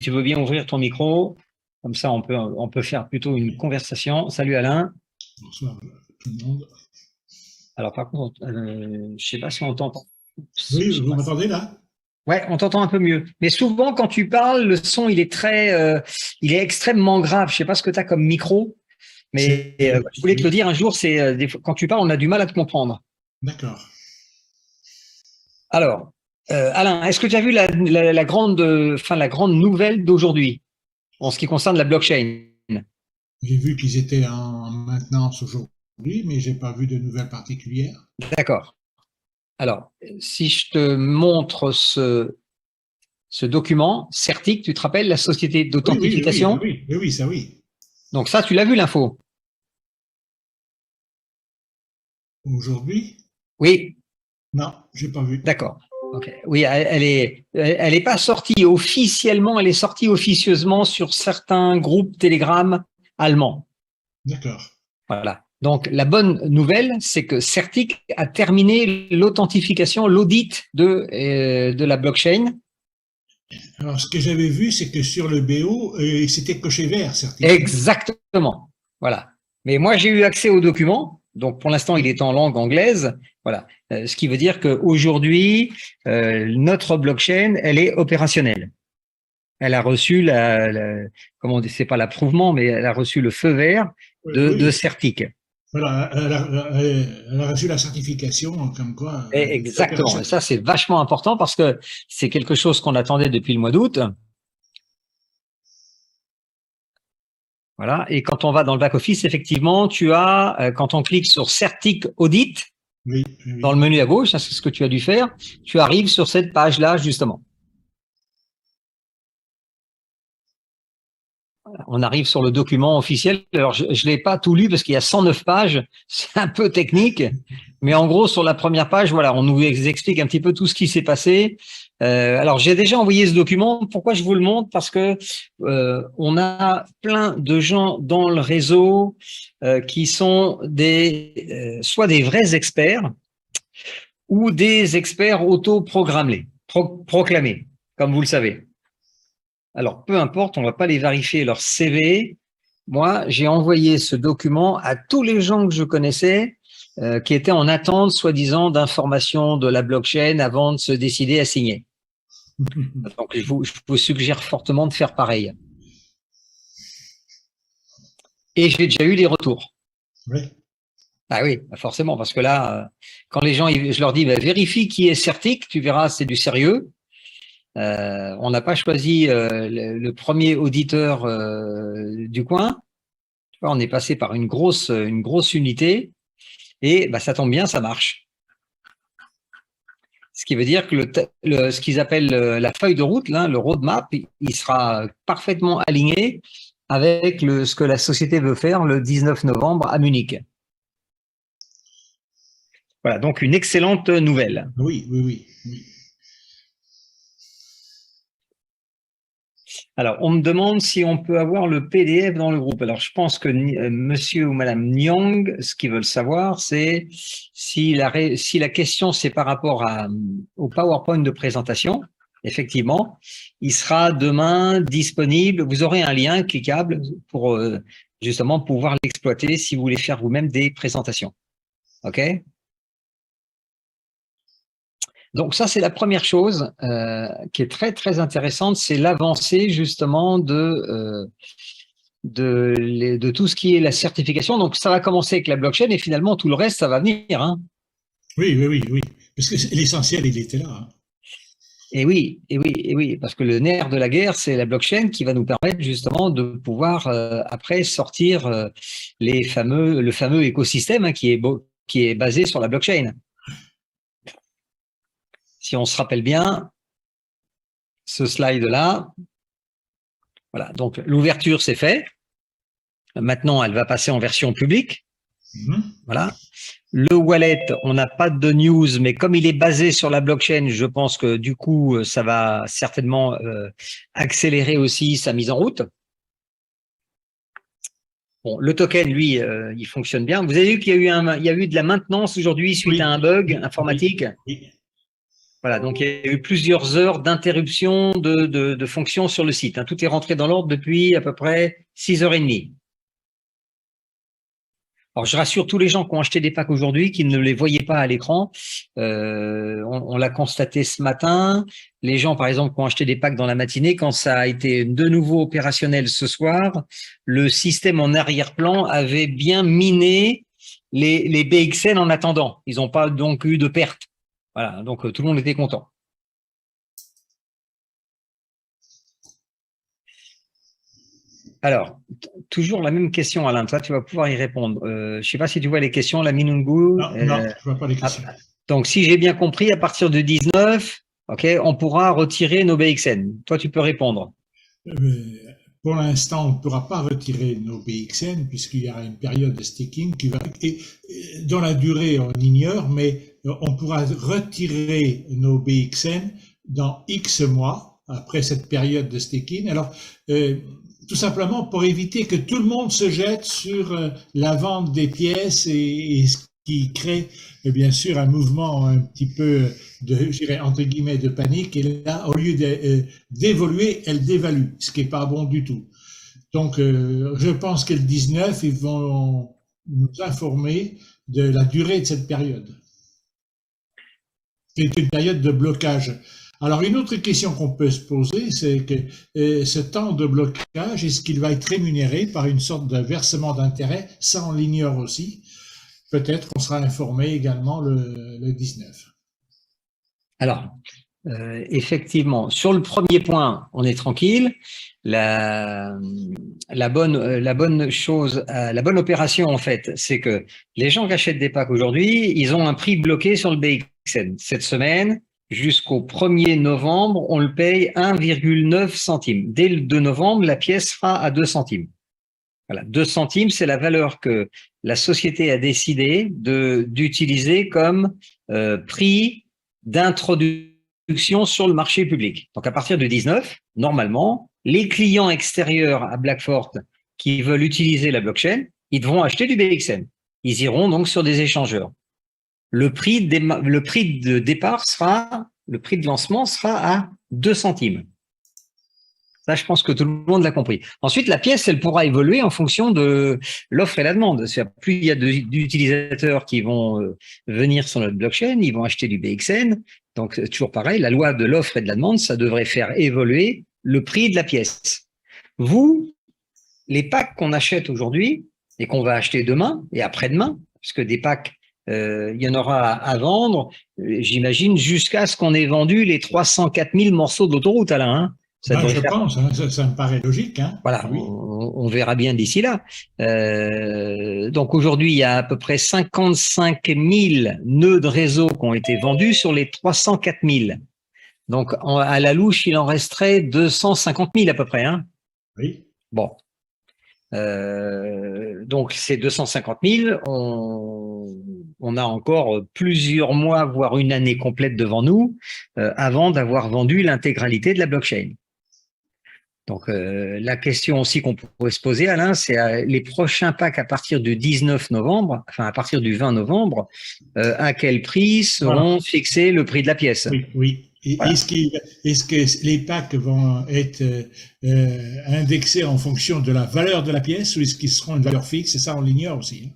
tu veux bien ouvrir ton micro, comme ça on peut faire plutôt une conversation. Salut Alain. Bonsoir tout le monde. Alors par contre, je ne sais pas si on t'entend. Oui, vous m'entendez là? Ouais, on t'entend un peu mieux. Mais souvent quand tu parles, le son il est extrêmement grave. Je sais pas ce que tu as comme micro, mais je voulais te le dire un jour. Quand tu parles, on a du mal à te comprendre. D'accord. Alors, Alain, est-ce que tu as vu la grande nouvelle d'aujourd'hui en ce qui concerne la blockchain? J'ai vu qu'ils étaient en maintenance aujourd'hui, mais j'ai pas vu de nouvelles particulières. D'accord. Alors, si je te montre ce document, CERTIC, tu te rappelles, la société d'authentification? Oui, ça oui. Donc ça, tu l'as vu l'info? Aujourd'hui? Oui, Non, j'ai pas vu. d'accord. Ok. Oui, elle est pas sortie officiellement, elle est sortie officieusement sur certains groupes Telegram allemands. D'accord. Voilà. Donc la bonne nouvelle, c'est que CERTIC a terminé l'authentification, l'audit de la blockchain. Alors, ce que j'avais vu, c'est que sur le BO, c'était coché vert, certifié. Exactement. Voilà. Mais moi, j'ai eu accès au document. Donc, pour l'instant, il est en langue anglaise. Voilà. Ce qui veut dire qu'aujourd'hui, notre blockchain, elle est opérationnelle. Elle a reçu comment on dit, c'est pas l'approuvement, mais elle a reçu le feu vert de Oui. CERTIC. Voilà, elle a reçu la certification comme quoi Et elle était exactement. Et opérationnelle. ça, c'est vachement important parce que c'est quelque chose qu'on attendait depuis le mois d'août. Voilà. Et quand on va dans le back-office, effectivement, tu as, quand on clique sur Certic Audit, Oui, dans oui. le menu à gauche, c'est ce que tu as dû faire, tu arrives sur cette page-là, justement. On arrive sur le document officiel. Alors, je ne l'ai pas tout lu parce qu'il y a 109 pages. C'est un peu technique. Mais en gros, sur la première page, voilà, on nous explique un petit peu tout ce qui s'est passé. Alors, j'ai déjà envoyé ce document. Pourquoi je vous le montre? Parce que on a plein de gens dans le réseau qui sont soit des vrais experts ou des experts autoproclamés, proclamés, comme vous le savez. Alors, peu importe, on ne va pas les vérifier leur CV. Moi, j'ai envoyé ce document à tous les gens que je connaissais qui étaient en attente, soi-disant, d'informations de la blockchain avant de se décider à signer. Donc, je vous suggère fortement de faire pareil. Et j'ai déjà eu des retours. Oui. Ah oui, forcément, parce que là, quand les gens, je leur dis, vérifie qui est Certic, tu verras, c'est du sérieux. On n'a pas choisi le premier auditeur du coin. On est passé par une grosse unité et ça tombe bien, ça marche. Ce qui veut dire que ce qu'ils appellent la feuille de route, là, le roadmap, il sera parfaitement aligné avec ce que la société veut faire le 19 novembre à Munich. Voilà, donc une excellente nouvelle. Oui. Alors, on me demande si on peut avoir le PDF dans le groupe. Alors, je pense que monsieur ou madame Nyang, ce qu'ils veulent savoir, c'est si la question, c'est par rapport au PowerPoint de présentation. Effectivement, il sera demain disponible. Vous aurez un lien cliquable pour justement pouvoir l'exploiter si vous voulez faire vous-même des présentations. OK? Donc ça, c'est la première chose qui est très, très intéressante, c'est l'avancée justement de tout ce qui est la certification. Donc ça va commencer avec la blockchain et finalement tout le reste, ça va venir. Hein. Oui. Parce que l'essentiel, il était là. Hein. Et oui, parce que le nerf de la guerre, c'est la blockchain qui va nous permettre justement de pouvoir après sortir le fameux écosystème hein, qui est basé sur la blockchain. Si on se rappelle bien, ce slide-là, voilà, donc l'ouverture c'est fait. Maintenant, elle va passer en version publique. Voilà. Le wallet, on n'a pas de news, mais comme il est basé sur la blockchain, je pense que du coup, ça va certainement accélérer aussi sa mise en route. Bon, le token, lui, il fonctionne bien. Vous avez vu qu'il y a eu de la maintenance aujourd'hui suite à un bug informatique. Oui. Voilà, donc il y a eu plusieurs heures d'interruption de fonction sur le site. Hein. Tout est rentré dans l'ordre depuis à peu près 6h30. Alors, je rassure tous les gens qui ont acheté des packs aujourd'hui, qui ne les voyaient pas à l'écran. On l'a constaté ce matin. Les gens, par exemple, qui ont acheté des packs dans la matinée, quand ça a été de nouveau opérationnel ce soir, le système en arrière-plan avait bien miné les BXN en attendant. Ils n'ont pas donc eu de perte. Voilà, donc tout le monde était content. Alors, toujours la même question, Alain. Toi, tu vas pouvoir y répondre. Je ne sais pas si tu vois les questions, la Minungu. Non, non, je vois pas les questions. Donc, si j'ai bien compris, à partir de 19, ok, on pourra retirer nos BXN. Toi, tu peux répondre. Pour l'instant, on ne pourra pas retirer nos BXN puisqu'il y aura une période de staking qui va, et dans la durée, on ignore, mais on pourra retirer nos BXN dans X mois après cette période de staking. Alors, tout simplement pour éviter que tout le monde se jette sur la vente des pièces et ce qui crée bien sûr un mouvement un petit peu de, je dirais entre guillemets, de panique. Et là, au lieu d'évoluer, elle dévalue, ce qui n'est pas bon du tout. Donc, je pense que le 19, ils vont nous informer de la durée de cette période. C'est une période de blocage. Alors, une autre question qu'on peut se poser, c'est que ce temps de blocage, est-ce qu'il va être rémunéré par une sorte de versement d'intérêt? Ça, on l'ignore aussi. Peut-être qu'on sera informé également le 19. Alors, effectivement, sur le premier point, on est tranquille. La bonne chose, la bonne opération, en fait, c'est que les gens qui achètent des packs aujourd'hui, ils ont un prix bloqué sur le BXN. Cette semaine, jusqu'au 1er novembre, on le paye 1,9 centimes. Dès le 2 novembre, la pièce sera à 2 centimes. Voilà, 2 centimes, c'est la valeur que la société a décidé d'utiliser comme prix d'introduction sur le marché public. Donc, à partir de 19, normalement, les clients extérieurs à Blackfort qui veulent utiliser la blockchain, ils devront acheter du BXN. Ils iront donc sur des échangeurs. Le prix de départ sera, le prix de lancement sera à 2 centimes. Ça, je pense que tout le monde l'a compris. Ensuite, la pièce, elle pourra évoluer en fonction de l'offre et la demande. Plus il y a d'utilisateurs qui vont venir sur notre blockchain, ils vont acheter du BXN. Donc, toujours pareil, la loi de l'offre et de la demande, ça devrait faire évoluer le prix de la pièce. Vous, les packs qu'on achète aujourd'hui et qu'on va acheter demain et après-demain, parce que des packs, il y en aura à vendre, j'imagine, jusqu'à ce qu'on ait vendu les 304 000 morceaux d'autoroute, Alain, hein. Je pense, hein, ça me paraît logique. Hein. Voilà, oui. on verra bien d'ici là. Donc aujourd'hui, il y a à peu près 55 000 nœuds de réseau qui ont été vendus sur les 304 000. Donc à la louche, il en resterait 250 000 à peu près. Hein. Oui. Bon. Donc ces 250 000, on a encore plusieurs mois, voire une année complète devant nous, avant d'avoir vendu l'intégralité de la blockchain. Donc, la question aussi qu'on pourrait se poser, Alain, c'est les prochains packs à partir du 19 novembre, enfin à partir du 20 novembre, à quel prix seront fixés le prix de la pièce? Oui, oui. Voilà. Est-ce que les packs vont être indexés en fonction de la valeur de la pièce ou est-ce qu'ils seront une valeur fixe? Et ça, on l'ignore aussi.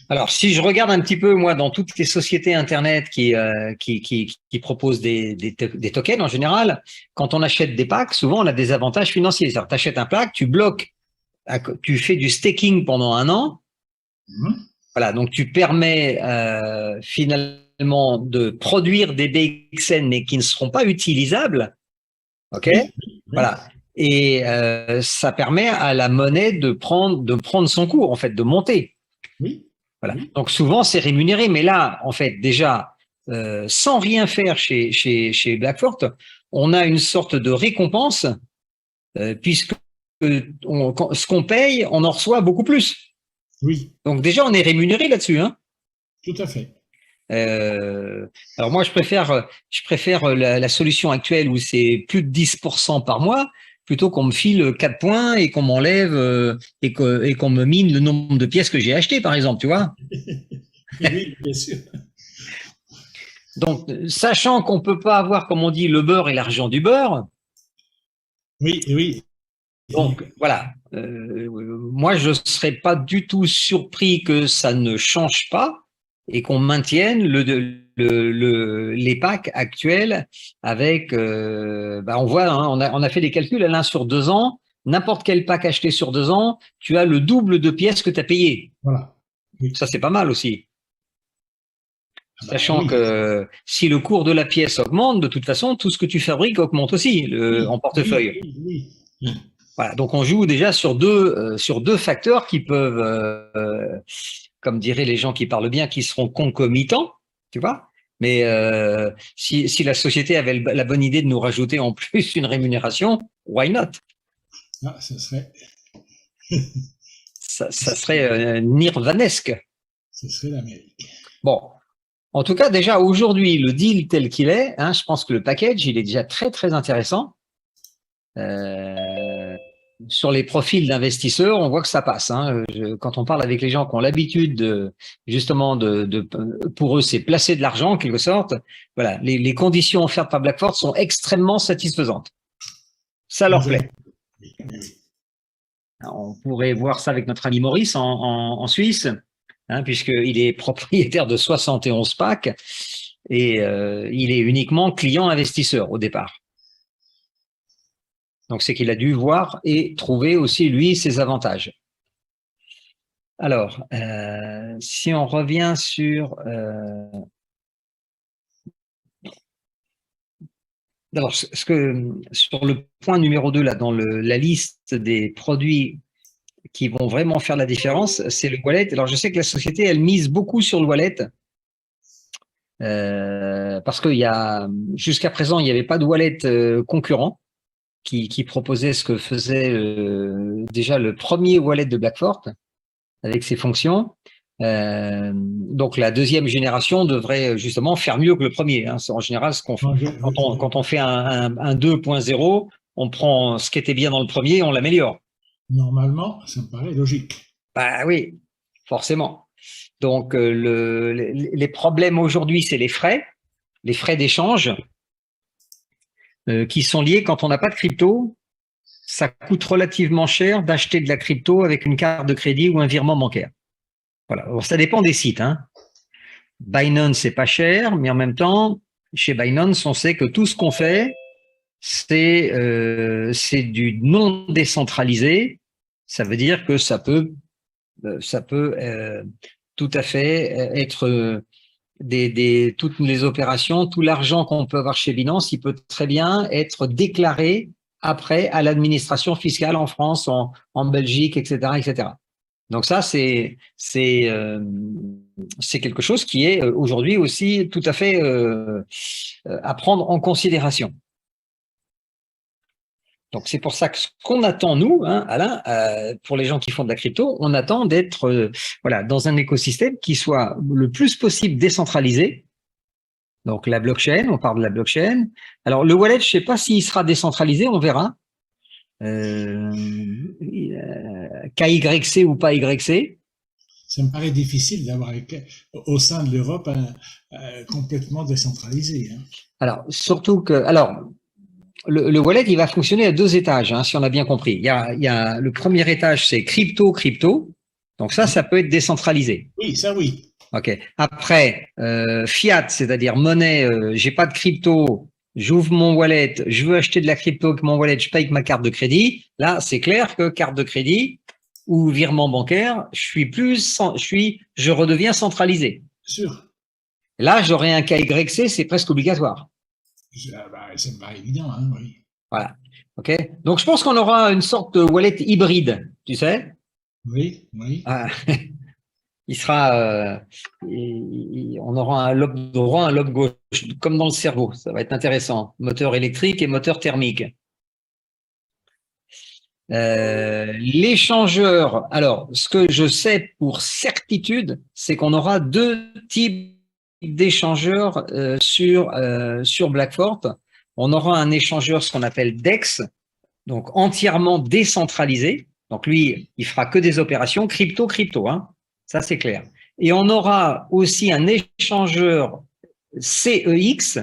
Alors, si je regarde un petit peu, moi, dans toutes les sociétés Internet qui proposent des tokens en général, quand on achète des packs, souvent, on a des avantages financiers. C'est-à-dire, tu achètes un pack, tu bloques, tu fais du staking pendant 1 an. Voilà, donc tu permets finalement de produire des BXN, mais qui ne seront pas utilisables. OK ? Voilà. Et ça permet à la monnaie de prendre son cours, en fait, de monter. Oui. Voilà. Donc souvent c'est rémunéré, mais là en fait déjà sans rien faire chez Blackfort, on a une sorte de récompense puisque ce qu'on paye, on en reçoit beaucoup plus. Oui. Donc déjà on est rémunéré là-dessus, hein. Tout à fait. Alors moi je préfère la solution actuelle où c'est plus de 10% par mois, plutôt qu'on me file 4 points et qu'on m'enlève et qu'on me mine le nombre de pièces que j'ai achetées, par exemple, tu vois. Oui, bien sûr. Donc, sachant qu'on peut pas avoir, comme on dit, le beurre et l'argent du beurre, Oui, oui. donc voilà, moi je serais pas du tout surpris que ça ne change pas et qu'on maintienne les packs actuels avec, on voit, hein, on a fait des calculs, l'un sur 2 ans, n'importe quel pack acheté sur 2 ans, tu as le double de pièces que tu as payé. Voilà. Oui. Ça c'est pas mal aussi. Ah bah Sachant oui. que si le cours de la pièce augmente, de toute façon, tout ce que tu fabriques augmente aussi en Oui, oui, portefeuille. oui, oui. Voilà, donc on joue déjà sur deux facteurs qui peuvent, comme diraient les gens qui parlent bien, qui seront concomitants, tu vois. Mais si la société avait la bonne idée de nous rajouter en plus une rémunération, why not? Ah, ce serait, Ça serait nirvanesque. ce serait l'Amérique. Bon, en tout cas, déjà aujourd'hui, le deal tel qu'il est, hein, je pense que le package, il est déjà très très intéressant. Sur les profils d'investisseurs, on voit que ça passe. Hein. Quand on parle avec les gens qui ont l'habitude justement pour eux, c'est placer de l'argent en quelque sorte. Voilà, les conditions offertes par Blackford sont extrêmement satisfaisantes. Ça leur plaît. Oui, oui. Alors, on pourrait voir ça avec notre ami Maurice en Suisse, hein, puisqu'il est propriétaire de 71 packs et il est uniquement client investisseur au départ. Donc, c'est qu'il a dû voir et trouver aussi, lui, ses avantages. Alors, si on revient sur… alors, sur le point numéro 2, là, dans la liste des produits qui vont vraiment faire la différence, c'est le wallet. Alors, je sais que la société, elle mise beaucoup sur le wallet parce qu'il y a, jusqu'à présent, il n'y avait pas de wallet concurrent qui proposait ce que faisait déjà le premier wallet de Blackford avec ses fonctions. Donc la deuxième génération devrait justement faire mieux que le premier. Hein. En général, ce qu'on fait, quand on fait un 2.0, on prend ce qui était bien dans le premier et on l'améliore. Normalement, ça me paraît logique. Bah oui, forcément. Donc les problèmes aujourd'hui, c'est les frais d'échange qui sont liés quand on n'a pas de crypto. Ça coûte relativement cher d'acheter de la crypto avec une carte de crédit ou un virement bancaire. Voilà. Alors, ça dépend des sites. Hein. Binance, c'est pas cher, mais en même temps, chez Binance, on sait que tout ce qu'on fait, c'est du non décentralisé. Ça veut dire que ça peut tout à fait être toutes les opérations, tout l'argent qu'on peut avoir chez Binance, il peut très bien être déclaré après à l'administration fiscale en France, en Belgique, etc., etc. Donc ça, c'est quelque chose qui est aujourd'hui aussi tout à fait à prendre en considération. Donc c'est pour ça que ce qu'on attend, nous, hein, Alain, pour les gens qui font de la crypto, on attend d'être dans un écosystème qui soit le plus possible décentralisé. Donc la blockchain, on parle de la blockchain. Alors le wallet, je ne sais pas s'il sera décentralisé, on verra. KYC ou pas YC. Ça me paraît difficile d'avoir au sein de l'Europe complètement décentralisé. Hein. Alors, surtout que, le wallet, il va fonctionner à 2 étages, hein, si on a bien compris. Il y a le premier étage, c'est crypto. Donc ça peut être décentralisé. Oui, ça oui. Ok. Après, fiat, c'est-à-dire monnaie, j'ai pas de crypto, j'ouvre mon wallet, je veux acheter de la crypto avec mon wallet, je paye avec ma carte de crédit. Là, c'est clair que carte de crédit ou virement bancaire, je redeviens centralisé. Sûr. Là, j'aurai un KYC, c'est presque obligatoire. Ça me paraît évident, hein, oui. Voilà. Ok. Donc, je pense qu'on aura une sorte de wallet hybride, tu sais. Oui, oui. Ah, il sera, on aura un lobe droit, un lobe gauche, comme dans le cerveau. Ça va être intéressant. Moteur électrique et moteur thermique. L'échangeur. Alors, ce que je sais pour certitude, c'est qu'on aura 2 types d'échangeurs sur Blackford. On aura un échangeur, ce qu'on appelle DEX, donc entièrement décentralisé. Donc lui, il fera que des opérations crypto, hein. Ça c'est clair. Et on aura aussi un échangeur CEX,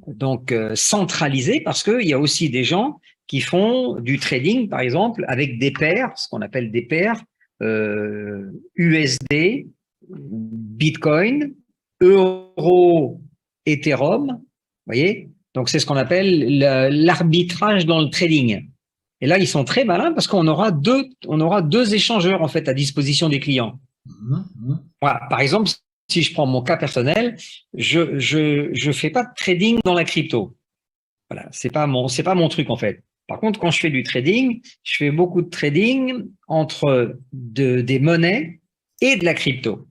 donc centralisé, parce qu'il y a aussi des gens qui font du trading, par exemple, avec des paires, ce qu'on appelle des paires USD, Bitcoin, Euro, Ethereum, vous voyez. Donc c'est ce qu'on appelle l'arbitrage dans le trading. Et là, ils sont très malins parce qu'on aura deux échangeurs en fait à disposition des clients. Voilà. Par exemple, si je prends mon cas personnel, je fais pas de trading dans la crypto. Voilà, c'est pas mon truc en fait. Par contre, quand je fais du trading, je fais beaucoup de trading entre des monnaies et de la crypto.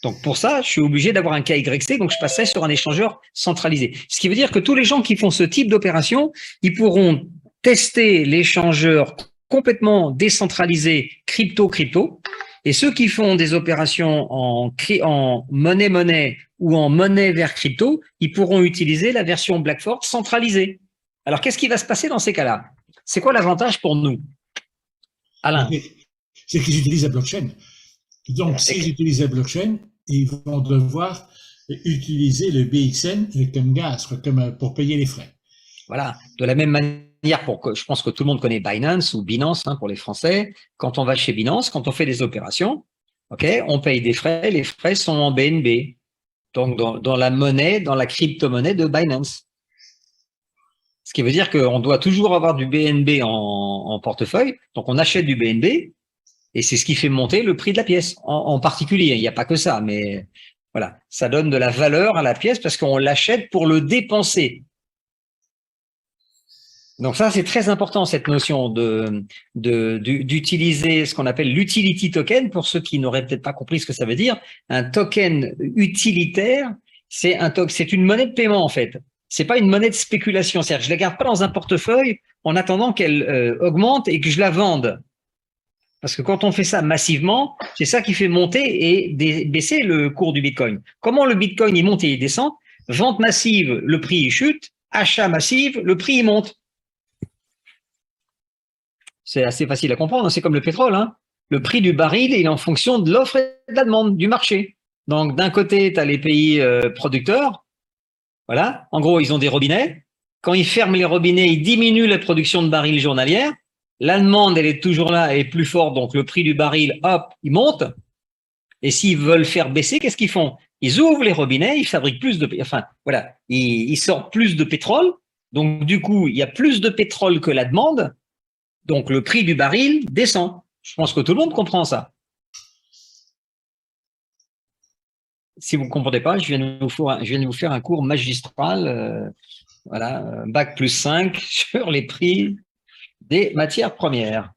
Donc pour ça, je suis obligé d'avoir un KYC, donc je passerai sur un échangeur centralisé. Ce qui veut dire que tous les gens qui font ce type d'opération, ils pourront tester l'échangeur complètement décentralisé crypto-crypto. Et ceux qui font des opérations en monnaie-monnaie ou en monnaie vers crypto, ils pourront utiliser la version Blackford centralisée. Alors, qu'est-ce qui va se passer dans ces cas-là? C'est quoi l'avantage pour nous, Alain? C'est qu'ils utilisent la blockchain. Donc, s'ils utilisent la blockchain, ils vont devoir utiliser le BXN comme gaz, pour payer les frais. Voilà. De la même manière, je pense que tout le monde connaît Binance ou Binance pour les Français. Quand on va chez Binance, quand on fait des opérations, on paye des frais. Les frais sont en BNB, donc dans la monnaie, dans la crypto-monnaie de Binance. Ce qui veut dire qu'on doit toujours avoir du BNB en portefeuille. Donc, on achète du BNB et c'est ce qui fait monter le prix de la pièce. En particulier, il n'y a pas que ça, mais voilà, ça donne de la valeur à la pièce parce qu'on l'achète pour le dépenser. Donc ça, c'est très important, cette notion d'utiliser ce qu'on appelle l'utility token. Pour ceux qui n'auraient peut-être pas compris ce que ça veut dire, un token utilitaire, c'est une monnaie de paiement en fait. C'est pas une monnaie de spéculation. C'est-à-dire, je la garde pas dans un portefeuille en attendant qu'elle augmente et que je la vende. Parce que quand on fait ça massivement, c'est ça qui fait monter et baisser le cours du Bitcoin. Comment le Bitcoin il monte et il descend? Vente massive, le prix il chute. Achat massif, le prix il monte. C'est assez facile à comprendre, c'est comme le pétrole. Le prix du baril il est en fonction de l'offre et de la demande du marché. Donc d'un côté, tu as les pays producteurs. Voilà, en gros, ils ont des robinets. Quand ils ferment les robinets, ils diminuent la production de barils journalière. La demande, elle est toujours là, elle est plus forte, donc le prix du baril, hop, il monte. Et s'ils veulent faire baisser, qu'est-ce qu'ils font? Ils ouvrent les robinets, ils fabriquent plus de, ils sortent plus de pétrole. Donc du coup, il y a plus de pétrole que la demande. Donc, le prix du baril descend. Je pense que tout le monde comprend ça. Si vous ne comprenez pas, je viens de vous faire un cours magistral, bac plus 5 sur les prix des matières premières.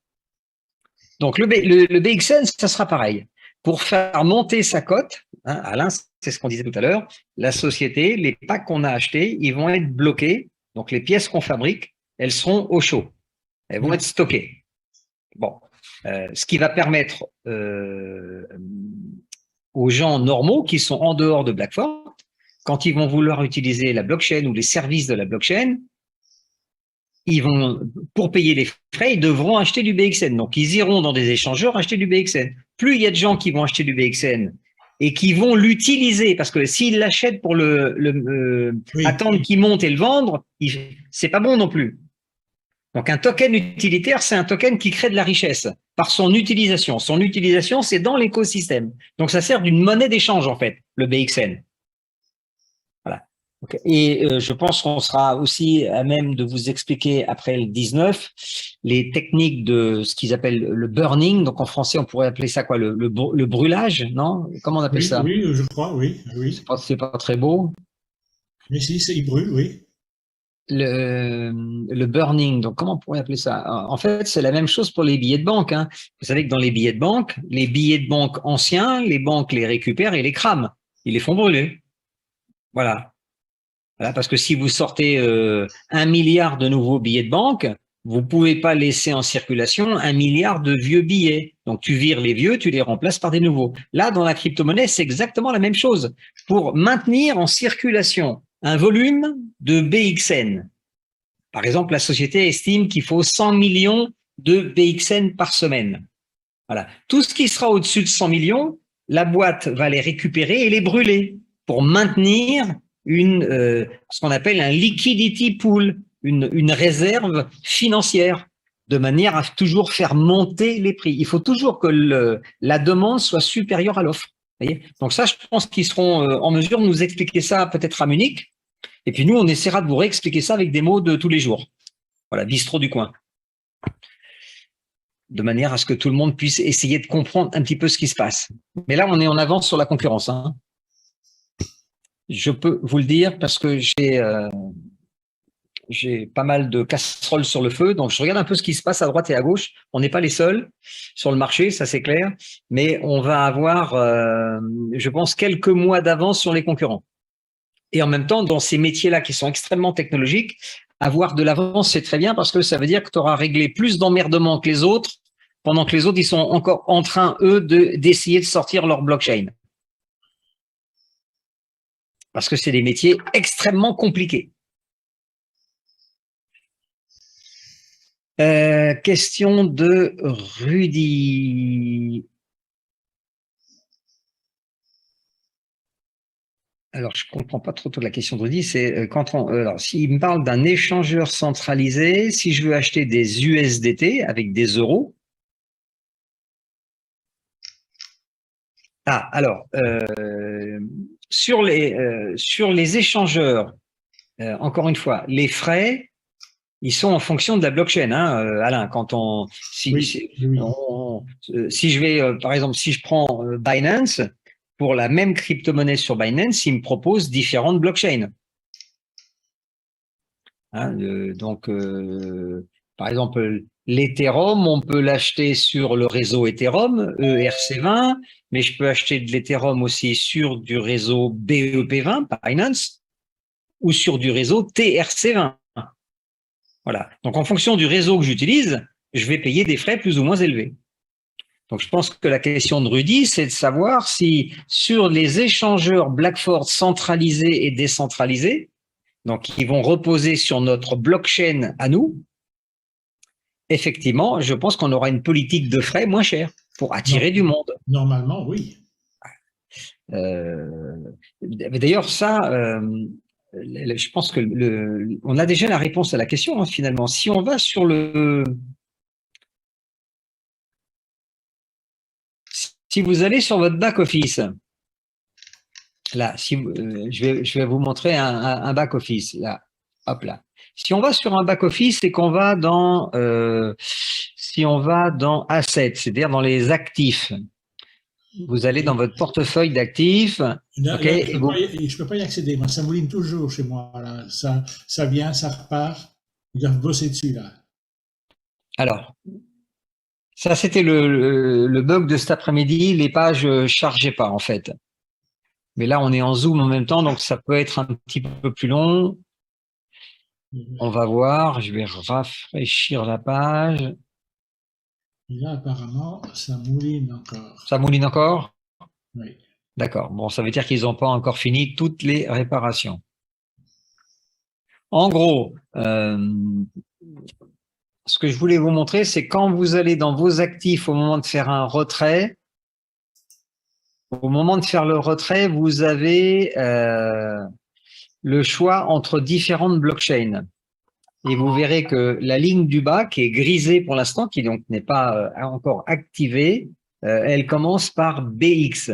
Donc, le BXN, ça sera pareil. Pour faire monter sa cote, Alain, c'est ce qu'on disait tout à l'heure, la société, les packs qu'on a achetés, ils vont être bloqués. Donc, les pièces qu'on fabrique, elles seront au chaud. Elles vont être stockées. Bon, ce qui va permettre aux gens normaux qui sont en dehors de Blackford, quand ils vont vouloir utiliser la blockchain ou les services de la blockchain, pour payer les frais, ils devront acheter du BXN. Donc, ils iront dans des échangeurs acheter du BXN. Plus il y a de gens qui vont acheter du BXN et qui vont l'utiliser, parce que s'ils l'achètent pour attendre qu'il monte et le vendre, c'est pas bon non plus. Donc, un token utilitaire, c'est un token qui crée de la richesse par son utilisation. Son utilisation, c'est dans l'écosystème. Donc, ça sert d'une monnaie d'échange, en fait, le BXN. Voilà. Okay. Et je pense qu'on sera aussi à même de vous expliquer, après le 19, les techniques de ce qu'ils appellent le burning. Donc, en français, on pourrait appeler ça quoi, le brûlage, non? Comment on appelle ça? Oui, je crois, oui. C'est pas très beau. Mais si, il brûle, oui. Le burning, donc comment on pourrait appeler ça? En fait, c'est la même chose pour les billets de banque. Vous savez que dans les billets de banque anciens, les banques les récupèrent et les crament. Ils les font brûler. Voilà, parce que si vous sortez 1 milliard de nouveaux billets de banque, vous pouvez pas laisser en circulation 1 milliard de vieux billets. Donc, tu vires les vieux, tu les remplaces par des nouveaux. Là, dans la crypto-monnaie, c'est exactement la même chose. Pour maintenir en circulation un volume de BXN. Par exemple, la société estime qu'il faut 100 millions de BXN par semaine. Voilà. Tout ce qui sera au-dessus de 100 millions, la boîte va les récupérer et les brûler pour maintenir ce qu'on appelle un liquidity pool, une réserve financière, de manière à toujours faire monter les prix. Il faut toujours que la demande soit supérieure à l'offre. Donc ça, je pense qu'ils seront en mesure de nous expliquer ça peut-être à Munich. Et puis nous, on essaiera de vous réexpliquer ça avec des mots de tous les jours. Voilà, bistrot du coin. De manière à ce que tout le monde puisse essayer de comprendre un petit peu ce qui se passe. Mais là, on est en avance sur la concurrence. Hein. Je peux vous le dire parce que j'ai pas mal de casseroles sur le feu, donc je regarde un peu ce qui se passe à droite et à gauche. On n'est pas les seuls sur le marché, ça c'est clair, mais on va avoir, je pense, quelques mois d'avance sur les concurrents. Et en même temps, dans ces métiers-là qui sont extrêmement technologiques, avoir de l'avance, c'est très bien parce que ça veut dire que tu auras réglé plus d'emmerdements que les autres, pendant que les autres, ils sont encore en train, eux, d'essayer de sortir leur blockchain. Parce que c'est des métiers extrêmement compliqués. Question de Rudy. Alors, je comprends pas trop la question de Rudy. C'est quand alors, s'il me parle d'un échangeur centralisé, si je veux acheter des USDT avec des euros. Ah, alors, sur les échangeurs, encore une fois, les frais, ils sont en fonction de la blockchain, hein, Alain. Quand si je vais, par exemple, si je prends Binance, pour la même crypto-monnaie sur Binance, il me propose différentes blockchains. Hein, donc, par exemple, l'Ethereum, on peut l'acheter sur le réseau Ethereum, ERC20, mais je peux acheter de l'Ethereum aussi sur du réseau BEP20, Binance, ou sur du réseau TRC20. Voilà. Donc, en fonction du réseau que j'utilise, je vais payer des frais plus ou moins élevés. Donc, je pense que la question de Rudy, c'est de savoir si sur les échangeurs Blackford centralisés et décentralisés, donc qui vont reposer sur notre blockchain à nous, effectivement, je pense qu'on aura une politique de frais moins chère pour attirer du monde. Normalement, oui. D'ailleurs, ça, je pense que on a déjà la réponse à la question, hein, finalement. Si on va sur si vous allez sur votre back-office, là, je vais vous montrer un back-office, là, hop là. Si on va sur un back-office et qu'on va dans, si on va dans Assets, c'est-à-dire dans les actifs, vous allez dans votre portefeuille d'actifs. Okay, je ne peux pas y accéder. Moi, ça mouline toujours chez moi. Là. Ça vient, ça repart. Ils doivent bosser dessus, là. Alors, ça, c'était le bug de cet après-midi. Les pages ne chargeaient pas, en fait. Mais là, on est en Zoom en même temps, donc ça peut être un petit peu plus long. On va voir. Je vais rafraîchir la page. Et là, apparemment, ça mouline encore. Ça mouline encore? Oui. D'accord. Bon, ça veut dire qu'ils n'ont pas encore fini toutes les réparations. En gros, ce que je voulais vous montrer, c'est quand vous allez dans vos actifs au moment de faire un retrait, au moment de faire le retrait, vous avez le choix entre différentes blockchains. Et vous verrez que la ligne du bas, qui est grisée pour l'instant, qui donc n'est pas encore activée, elle commence par BX.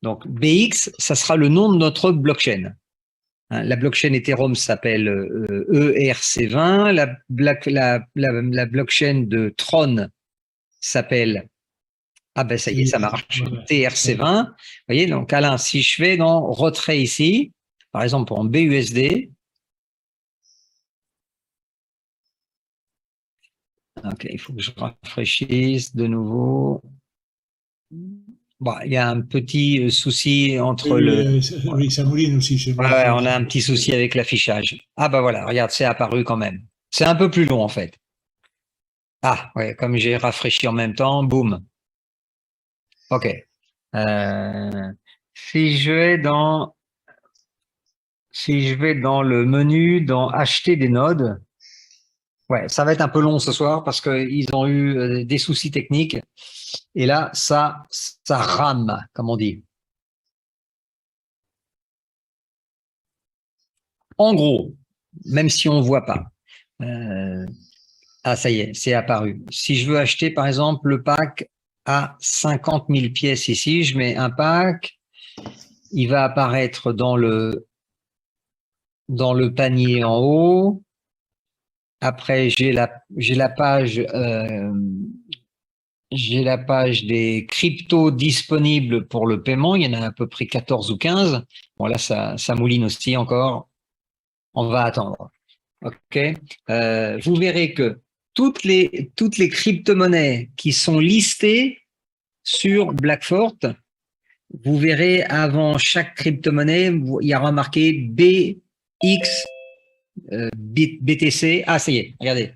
Donc BX, ça sera le nom de notre blockchain. La blockchain Ethereum s'appelle ERC20, la blockchain de Tron s'appelle, ah ben ça y est, ça marche, TRC20. Vous voyez, donc Alain, si je fais dans retrait ici, par exemple en BUSD, ok, il faut que je rafraîchisse de nouveau. Bon, il y a un petit souci entre oui, ça mouline aussi chez moi. Ouais, on a un petit souci avec l'affichage. Ah bah voilà, regarde, c'est apparu quand même. C'est un peu plus long en fait. Ah ouais, comme j'ai rafraîchi en même temps, boum. Ok. Si je vais dans le menu, dans acheter des nodes, ouais, ça va être un peu long ce soir parce qu'ils ont eu des soucis techniques. Et là, ça rame, comme on dit. En gros, même si on ne voit pas. Ah, ça y est, c'est apparu. Si je veux acheter, par exemple, le pack à 50 000 pièces ici, je mets un pack, il va apparaître dans le panier en haut. Après, j'ai la page des cryptos disponibles pour le paiement. Il y en a à peu près 14 ou 15. Bon, là, ça mouline aussi encore. On va attendre. OK. Vous verrez que toutes les crypto-monnaies qui sont listées sur Blackfort, vous verrez avant chaque crypto-monnaie, il y aura marqué BX, BTC. Ah, ça y est, regardez.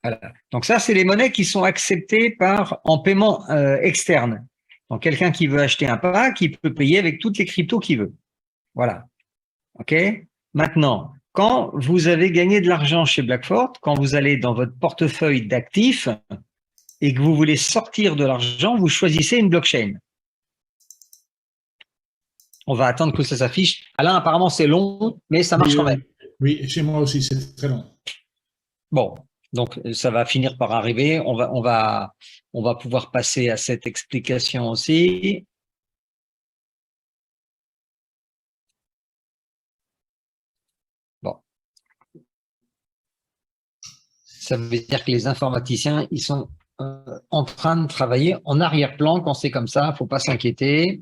Voilà. Donc ça, c'est les monnaies qui sont acceptées en paiement externe. Donc quelqu'un qui veut acheter un pack, il peut payer avec toutes les cryptos qu'il veut. Voilà. OK? Maintenant, quand vous avez gagné de l'argent chez Blackfort, quand vous allez dans votre portefeuille d'actifs et que vous voulez sortir de l'argent, vous choisissez une blockchain. On va attendre que ça s'affiche. Alain, apparemment, c'est long, mais ça marche quand même. Oui, chez moi aussi, c'est très long. Bon, donc ça va finir par arriver. On va pouvoir passer à cette explication aussi. Bon. Ça veut dire que les informaticiens, ils sont en train de travailler en arrière-plan quand c'est comme ça. Il ne faut pas s'inquiéter.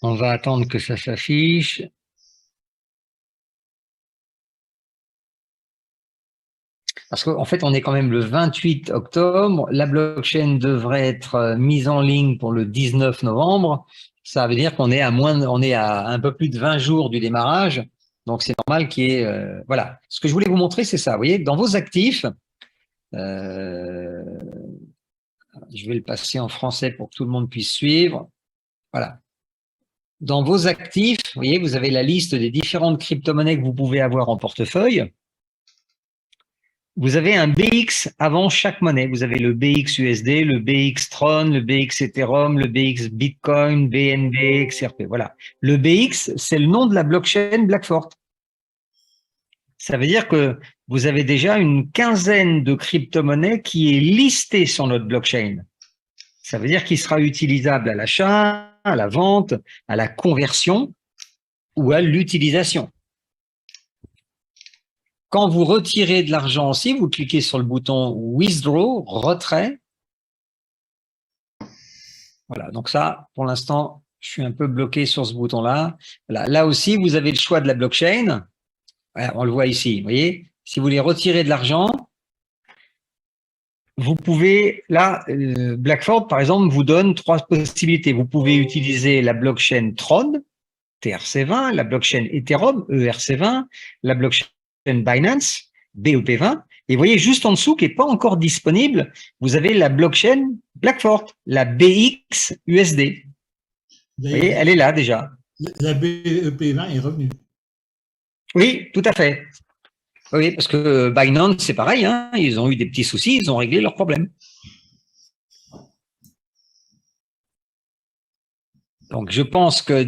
On va attendre que ça s'affiche. Parce qu'en fait, on est quand même le 28 octobre. La blockchain devrait être mise en ligne pour le 19 novembre. Ça veut dire qu'on est à un peu plus de 20 jours du démarrage. Donc, c'est normal qu'il y ait… voilà. Ce que je voulais vous montrer, c'est ça. Vous voyez, dans vos actifs, je vais le passer en français pour que tout le monde puisse suivre. Voilà. Dans vos actifs, vous voyez, vous avez la liste des différentes crypto-monnaies que vous pouvez avoir en portefeuille. Vous avez un BX avant chaque monnaie. Vous avez le BX USD, le BX Tron, le BX Ethereum, le BX Bitcoin, BNB, XRP. Voilà. Le BX, c'est le nom de la blockchain Blackfort. Ça veut dire que vous avez déjà une quinzaine de crypto-monnaies qui est listée sur notre blockchain. Ça veut dire qu'il sera utilisable à l'achat, à la vente, à la conversion ou à l'utilisation. Quand vous retirez de l'argent aussi, vous cliquez sur le bouton Withdraw, retrait. Voilà, donc ça, pour l'instant, je suis un peu bloqué sur ce bouton-là. Là aussi, vous avez le choix de la blockchain. Voilà, on le voit ici, vous voyez. Si vous voulez retirer de l'argent, vous pouvez, là, Blackfort, par exemple, vous donne 3 possibilités. Vous pouvez utiliser la blockchain Tron, TRC20, la blockchain Ethereum, ERC20, la blockchain Binance, BEP20. Et vous voyez, juste en dessous, qui n'est pas encore disponible, vous avez la blockchain Blackfort, la BX USD. Vous voyez, elle est là déjà. La BEP20 est revenue. Oui, tout à fait. Oui, parce que Binance, c'est pareil, hein, ils ont eu des petits soucis, ils ont réglé leurs problèmes. Donc, je pense que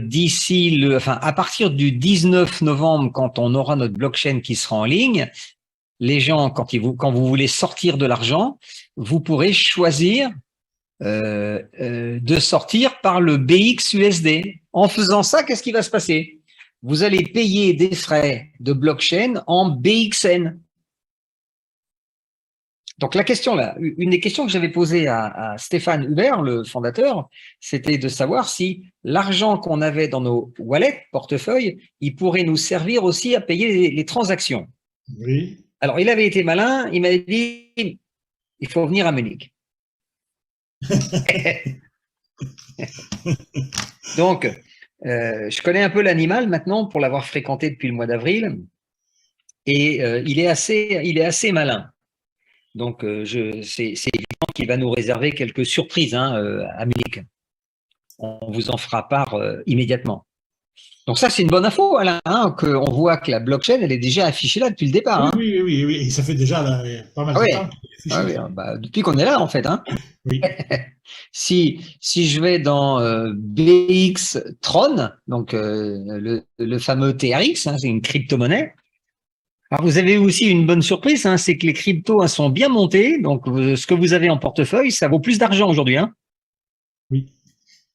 à partir du 19 novembre, quand on aura notre blockchain qui sera en ligne, les gens, quand vous voulez sortir de l'argent, vous pourrez choisir de sortir par le BX USD. En faisant ça, qu'est-ce qui va se passer? Vous allez payer des frais de blockchain en BXN. Donc la question là, une des questions que j'avais posées à Stéphane Hubert, le fondateur, c'était de savoir si l'argent qu'on avait dans nos wallets, portefeuilles, il pourrait nous servir aussi à payer les transactions. Oui. Alors il avait été malin, il m'avait dit, il faut venir à Munich. Donc, je connais un peu l'animal maintenant pour l'avoir fréquenté depuis le mois d'avril, et il est assez malin. Donc, c'est évident qu'il va nous réserver quelques surprises à Munich. On vous en fera part immédiatement. Donc ça, c'est une bonne info, Alain, hein, qu'on voit que la blockchain, elle est déjà affichée là depuis le départ. Oui, Hein. oui, oui, oui. Et ça fait déjà pas mal Ah de oui, temps qu'il est ah affiché, oui, ça. bah, depuis qu'on est là, en fait. Hein. Oui. Si je vais dans BX Tron, donc le fameux TRX, hein, c'est une crypto-monnaie. Alors vous avez aussi une bonne surprise, hein, c'est que les cryptos hein, sont bien montés. Donc ce que vous avez en portefeuille, ça vaut plus d'argent aujourd'hui. Hein. Oui.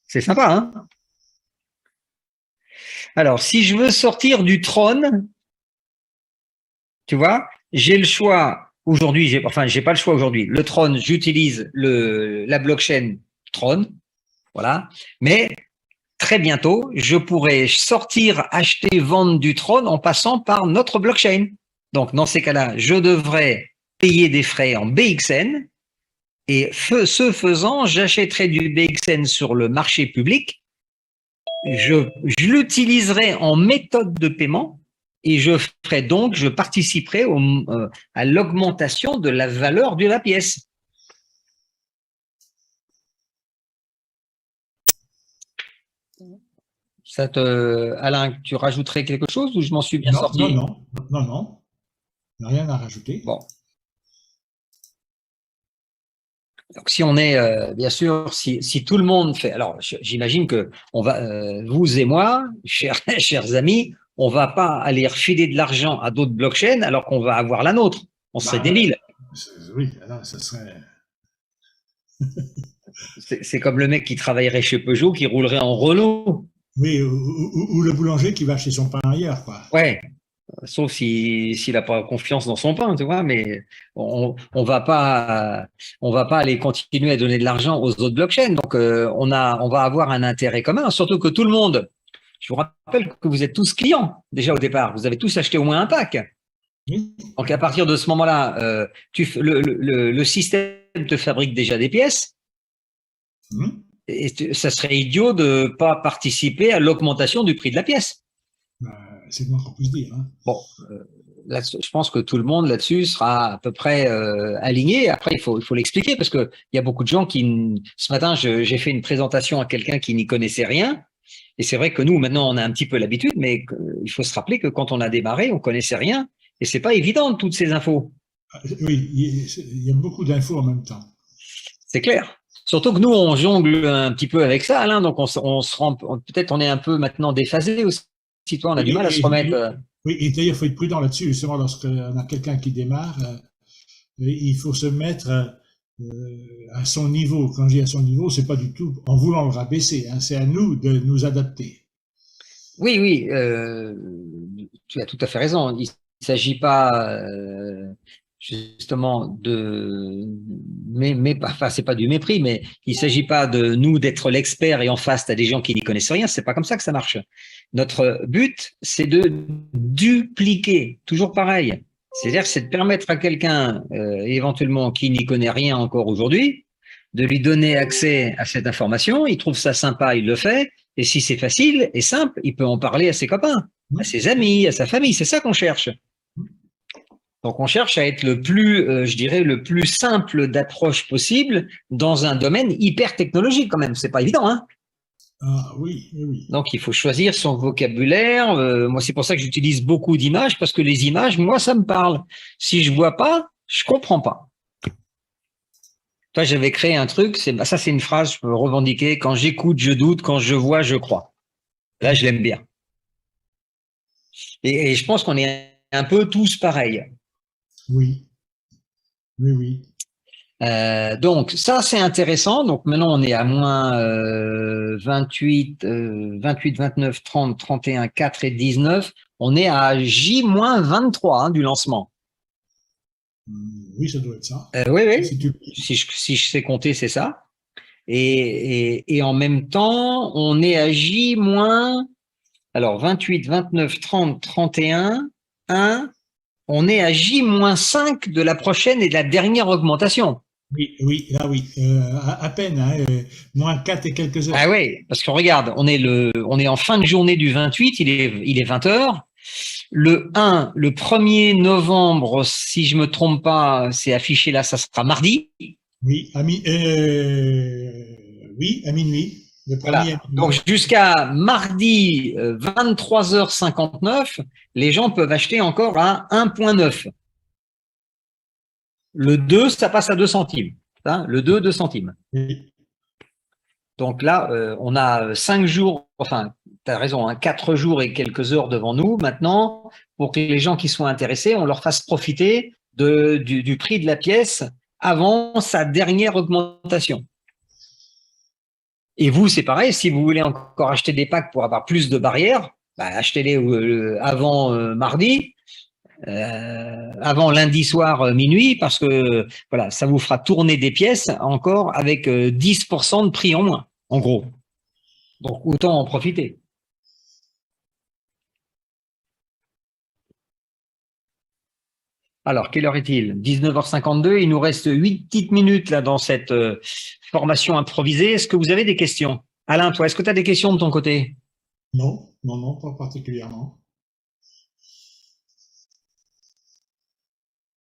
C'est sympa. Hein. Alors si je veux sortir du Tron, tu vois, j'ai le choix aujourd'hui. J'ai pas le choix aujourd'hui. Le Tron, j'utilise la blockchain Tron, voilà. Mais très bientôt, je pourrai sortir, acheter, vendre du Tron en passant par notre blockchain. Donc, dans ces cas-là, je devrais payer des frais en BXN et ce faisant, j'achèterai du BXN sur le marché public. Je l'utiliserai en méthode de paiement et je participerai à l'augmentation de la valeur de la pièce. Alain, tu rajouterais quelque chose ou je m'en suis bien Non, non, sorti? non, non, non. Rien à rajouter. Bon. Donc, si on est, bien sûr, si tout le monde fait, alors j'imagine que on va, vous et moi, chers amis, on va pas aller refiler de l'argent à d'autres blockchains alors qu'on va avoir la nôtre. On serait Bah, débile. oui, alors ça serait. C'est comme le mec qui travaillerait chez Peugeot, qui roulerait en Renault. Oui, ou le boulanger qui va acheter son pain ailleurs, quoi. Ouais, sauf s'il n'a pas confiance dans son pain, tu vois. Mais on va pas aller continuer à donner de l'argent aux autres blockchains. Donc on va avoir un intérêt commun, surtout que tout le monde. Je vous rappelle que vous êtes tous clients déjà au départ. Vous avez tous acheté au moins un pack. Oui. Donc à partir de ce moment-là, le système te fabrique déjà des pièces. Et ça serait idiot de pas participer à l'augmentation du prix de la pièce. Bah, c'est le moins qu'on puisse dire. Hein. Bon, là, je pense que tout le monde là-dessus sera à peu près aligné. Après, il faut l'expliquer parce que il y a beaucoup de gens qui. Ce matin, j'ai fait une présentation à quelqu'un qui n'y connaissait rien. Et c'est vrai que nous, maintenant, on a un petit peu l'habitude, mais il faut se rappeler que quand on a démarré, on connaissait rien. Et c'est pas évident, toutes ces infos. Oui, il y a beaucoup d'infos en même temps. C'est clair. Surtout que nous, on jongle un petit peu avec ça, Alain, donc on se rend, peut-être on est un peu maintenant déphasé aussi. Toi, on a du mal à se remettre. Oui, et d'ailleurs, il faut être prudent là-dessus. Justement, lorsqu'on a quelqu'un qui démarre, il faut se mettre à son niveau. Quand je dis à son niveau, c'est pas du tout en voulant le rabaisser. Hein, c'est à nous de nous adapter. Oui, oui, tu as tout à fait raison. Il ne s'agit pas justement enfin c'est pas du mépris, mais il ne s'agit pas de nous d'être l'expert et en face t'as des gens qui n'y connaissent rien. C'est pas comme ça que ça marche. Notre but, c'est de dupliquer, toujours pareil. C'est-à-dire, c'est de permettre à quelqu'un éventuellement qui n'y connaît rien encore aujourd'hui, de lui donner accès à cette information. Il trouve ça sympa, il le fait. Et si c'est facile et simple, il peut en parler à ses copains, à ses amis, à sa famille. C'est ça qu'on cherche. Donc, on cherche à être le plus, je dirais, le plus simple d'approche possible dans un domaine hyper technologique quand même. C'est pas évident, hein. Ah oui, oui, oui. Donc, il faut choisir son vocabulaire. Moi, c'est pour ça que j'utilise beaucoup d'images parce que les images, moi, ça me parle. Si je vois pas, je comprends pas. Toi, j'avais créé un truc. Ça, c'est une phrase je peux revendiquer. Quand j'écoute, je doute. Quand je vois, je crois. Là, je l'aime bien. Et je pense qu'on est un peu tous pareils. Oui, oui, oui. Donc, ça, c'est intéressant. Donc, maintenant, on est à moins 28, 29, 30, 31, 4 et 19. On est à J-23 hein, du lancement. Oui, ça doit être ça. Oui, oui. Si je sais compter, c'est ça. Et en même temps, on est à J-, alors 28, 29, 30, 31, 1. On est à J-5 de la prochaine et de la dernière augmentation. Oui, oui, là oui, à peine, hein, moins 4 et quelques heures. Ah oui, parce que regarde, on est en fin de journée du 28, il est 20 heures. Le 1er novembre, si je me trompe pas, c'est affiché là, ça sera mardi. Oui, oui, à minuit. Le Voilà. premier. Donc jusqu'à mardi 23h59, les gens peuvent acheter encore à 1,9. Le 2, ça passe à 2 centimes. Hein, le 2, 2 centimes. Oui. Donc là, on a 5 jours, enfin, tu as raison, hein, 4 jours et quelques heures devant nous maintenant pour que les gens qui sont intéressés, on leur fasse profiter du prix de la pièce avant sa dernière augmentation. Et vous, c'est pareil, si vous voulez encore acheter des packs pour avoir plus de barrières, bah, achetez-les avant mardi, avant lundi soir minuit, parce que voilà, ça vous fera tourner des pièces encore avec 10% de prix en moins, en gros. Donc autant en profiter. Alors, quelle heure est-il? 19h52, il nous reste 8 petites minutes là dans cette formation improvisée. Est-ce que vous avez des questions? Alain, toi, est-ce que tu as des questions de ton côté? Non, non, non, pas particulièrement.